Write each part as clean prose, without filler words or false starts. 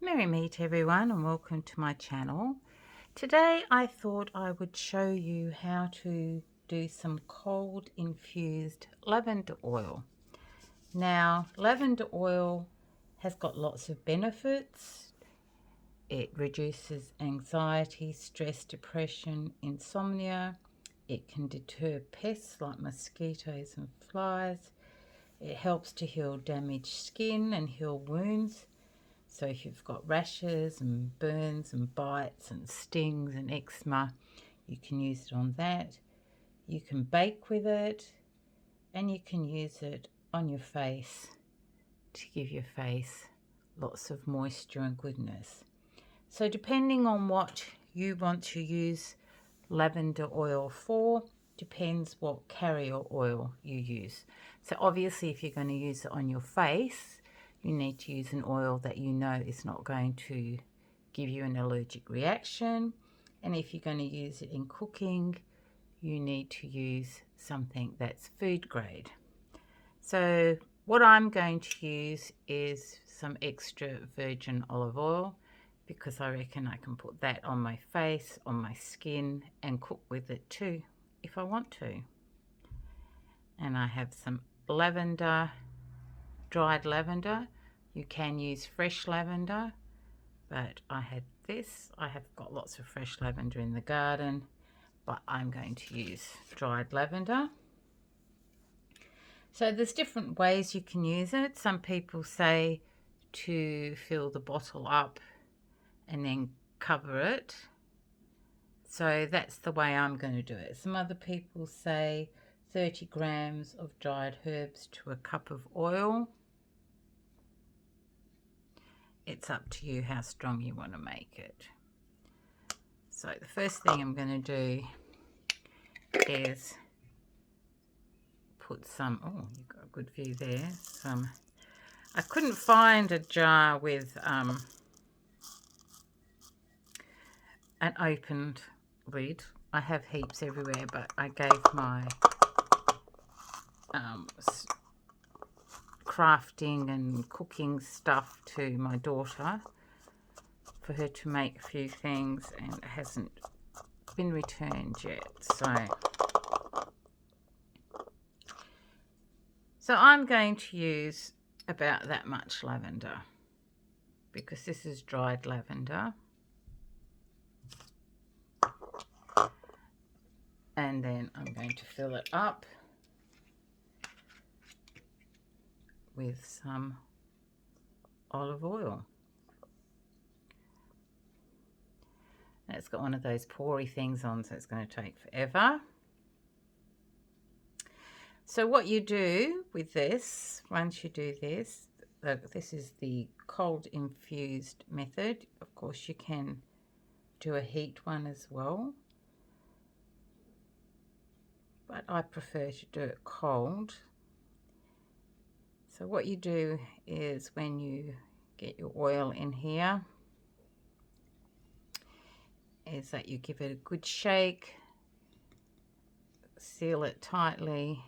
Merry meet everyone and welcome to my channel. Today I thought I would show you how to do some cold infused lavender oil. Now lavender oil has got lots of benefits. It reduces anxiety, stress, depression, insomnia. It can deter pests like mosquitoes and flies. It helps to heal damaged skin and heal wounds. So if you've got rashes and burns and bites and stings and eczema, you can use it on that. You can bake with it, and you can use it on your face to give your face lots of moisture and goodness. So depending on what you want to use lavender oil for, depends what carrier oil you use. So obviously if you're going to use it on your face, you need to use an oil that you know is not going to give you an allergic reaction. And if you're going to use it in cooking, you need to use something that's food grade. So what I'm going to use is some extra virgin olive oil, because I reckon I can put that on my face, on my skin, and cook with it too if I want to. And I have some lavender, dried lavender. You can use fresh lavender, but I had this. I have got lots of fresh lavender in the garden, but I'm going to use dried lavender. So there's different ways you can use it. Some people say to fill the bottle up and then cover it. So that's the way I'm going to do it. Some other people say 30 grams of dried herbs to a cup of oil. It's up to you how strong you want to make it. So the first thing I'm going to do is put some, oh, you've got a good view there, I couldn't find a jar with an opened lid. I have heaps everywhere, but I gave my crafting and cooking stuff to my daughter for her to make a few things, and it hasn't been returned yet. So I'm going to use about that much lavender, because this is dried lavender. And then I'm going to fill it up with some olive oil. And it's got one of those pory things on, so it's going to take forever. So what you do with this, once you do this, this is the cold infused method. Of course you can do a heat one as well, but I prefer to do it cold. So what you do is, when you get your oil in here, is that you give it a good shake, seal it tightly,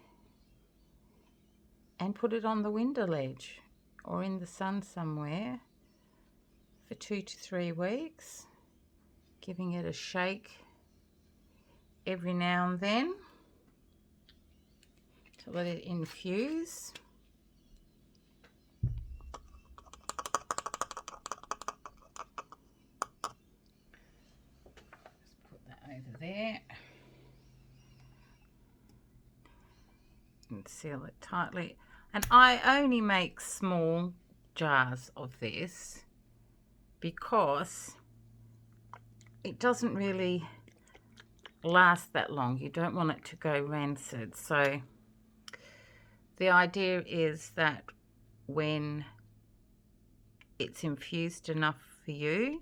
and put it on the window ledge or in the sun somewhere for 2 to 3 weeks, giving it a shake every now and then to let it infuse. Over there and seal it tightly. And I only make small jars of this because it doesn't really last that long. You don't want it to go rancid. So the idea is that when it's infused enough for you,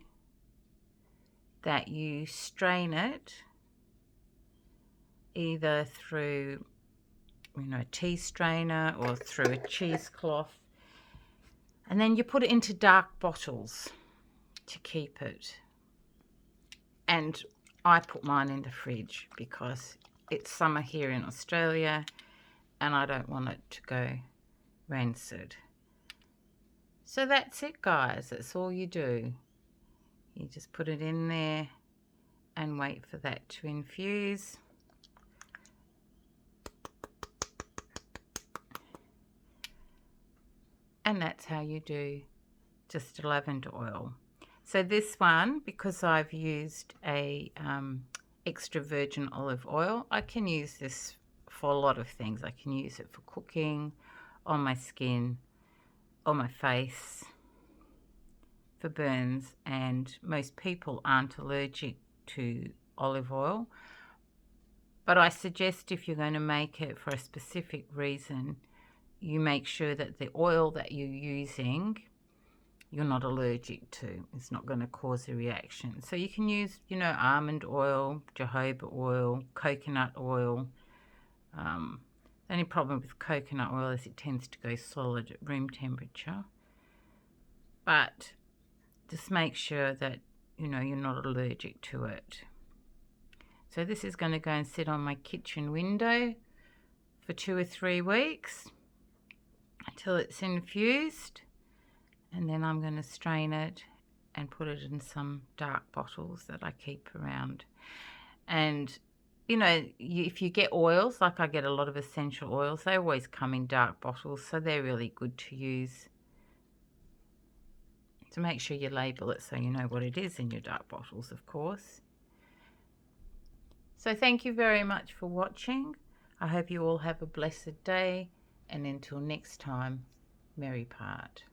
that you strain it either through, a tea strainer or through a cheesecloth, and then you put it into dark bottles to keep it. And I put mine in the fridge because it's summer here in Australia and I don't want it to go rancid. So that's it, guys. That's all you do. You just put it in there and wait for that to infuse. And that's how you do just a lavender oil. So this one, because I've used a extra virgin olive oil, I can use this for a lot of things. I can use it for cooking, on my skin, on my face, for burns, and most people aren't allergic to olive oil. But I suggest if you're going to make it for a specific reason, you make sure that the oil that you're using you're not allergic to. It's not going to cause a reaction. So you can use, almond oil, jojoba oil, coconut oil. The only problem with coconut oil is it tends to go solid at room temperature. But just make sure that, you're not allergic to it. So this is going to go and sit on my kitchen window for 2 or 3 weeks until it's infused. And then I'm going to strain it and put it in some dark bottles that I keep around. And, if you get oils, like I get a lot of essential oils, they always come in dark bottles, so they're really good to use. So make sure you label it so you know what it is in your dark bottles, of course. So thank you very much for watching. I hope you all have a blessed day, and until next time, merry part.